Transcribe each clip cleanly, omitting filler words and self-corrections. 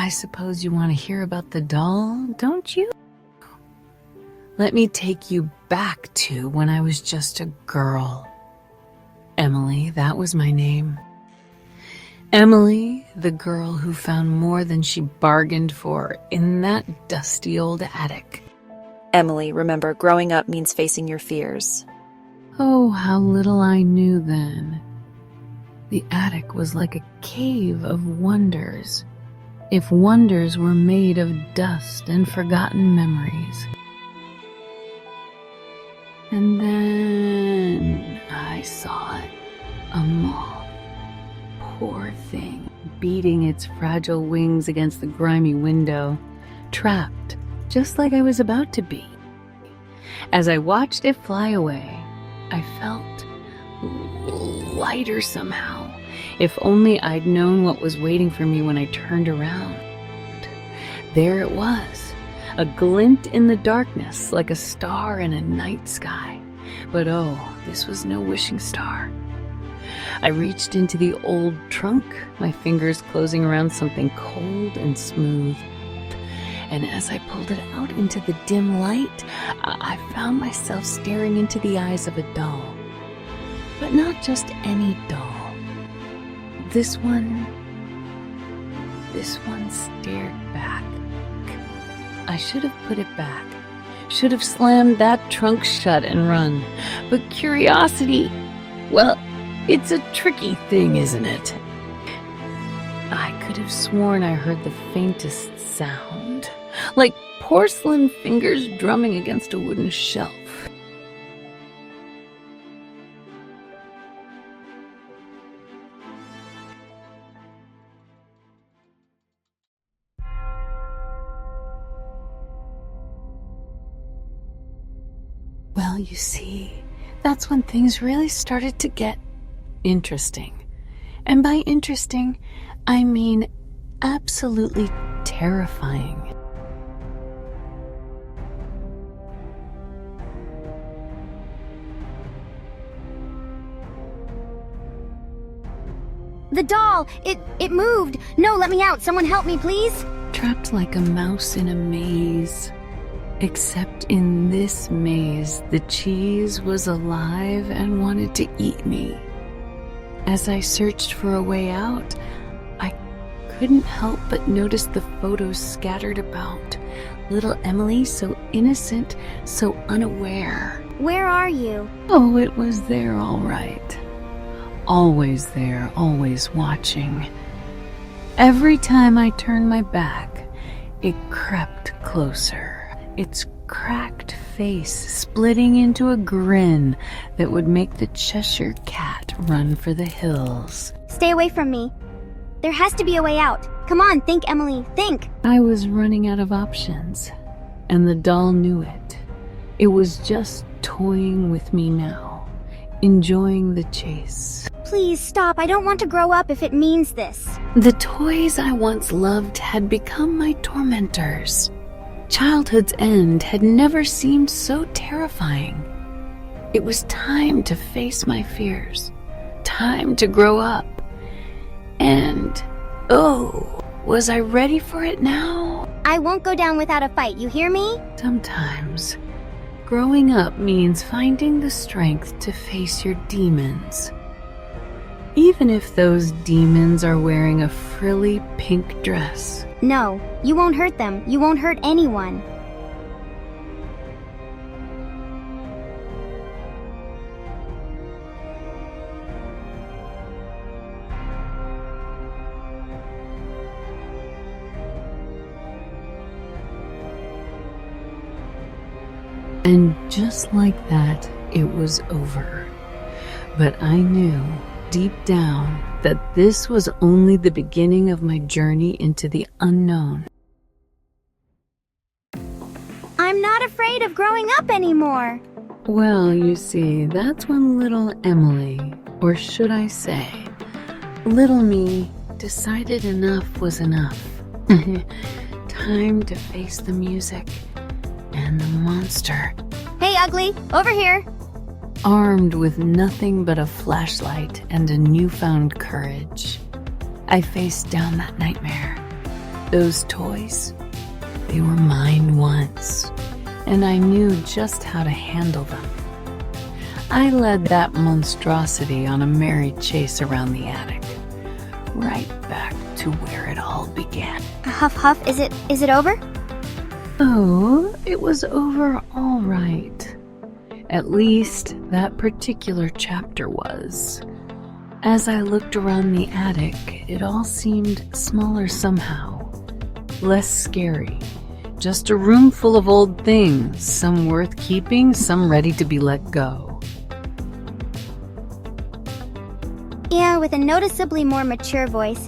I suppose you want to hear about the doll, don't you? Let me take you back to when I was just a girl. Emily, that was my name. Emily, the girl who found more than she bargained for in that dusty old attic. Emily, remember, growing up means facing your fears. Oh, how little I knew then. The attic was like a cave of wonders, if wonders were made of dust and forgotten memories. And then I saw it, a moth, poor thing, beating its fragile wings against the grimy window, trapped, just like I was about to be. As I watched it fly away, I felt lighter somehow. If only I'd known what was waiting for me when I turned around. There it was, a glint in the darkness like a star in a night sky. But oh, this was no wishing star. I reached into the old trunk, my fingers closing around something cold and smooth. And as I pulled it out into the dim light, I found myself staring into the eyes of a doll. But not just any doll. This one stared back. I should have put it back, should have slammed that trunk shut and run. But curiosity, well, it's a tricky thing, isn't it? I could have sworn I heard the faintest sound, like porcelain fingers drumming against a wooden shelf. Well, you see, that's when things really started to get interesting. And by interesting, I mean absolutely terrifying. The doll! It moved! No, let me out! Someone help me, please! Trapped like a mouse in a maze. Except in this maze, the cheese was alive and wanted to eat me. As I searched for a way out, I couldn't help but notice the photos scattered about. Little Emily, so innocent, so unaware. Where are you? Oh, it was there all right. Always there, always watching. Every time I turned my back, it crept closer. Its cracked face splitting into a grin that would make the Cheshire Cat run for the hills. Stay away from me. There has to be a way out. Come on, think, Emily, think! I was running out of options, and the doll knew it. It was just toying with me now, enjoying the chase. Please stop, I don't want to grow up if it means this. The toys I once loved had become my tormentors. Childhood's end had never seemed so terrifying. It was time to face my fears, time to grow up. And, oh, was I ready for it now? I won't go down without a fight, you hear me? Sometimes, growing up means finding the strength to face your demons. Even if those demons are wearing a frilly pink dress. No, you won't hurt them. You won't hurt anyone. And just like that, it was over. But I knew deep down that this was only the beginning of my journey into the unknown. I'm not afraid of growing up anymore. Well, you see, that's when little Emily, or should I say, little me, decided enough was enough. Time to face the music and the monster. Hey, Ugly, over here. Armed with nothing but a flashlight and a newfound courage, I faced down that nightmare. Those toys, they were mine once, and I knew just how to handle them. I led that monstrosity on a merry chase around the attic, right back to where it all began. Huff Huff, is it over? Oh, it was over all right. At least that particular chapter was. As I looked around the attic, it all seemed smaller somehow, less scary. Just a room full of old things, some worth keeping, some ready to be let go. Yeah, with a noticeably more mature voice.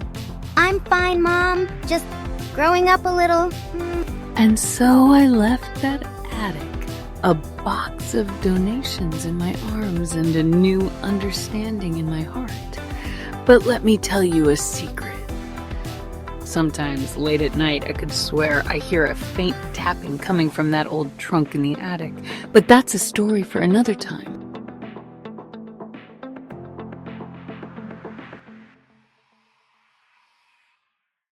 I'm fine, Mom. Just growing up a little. And so I left that attic, a box of donations in my arms and a new understanding in my heart. But let me tell you a secret. Sometimes late at night I could swear I hear a faint tapping coming from that old trunk in the attic, but that's a story for another time.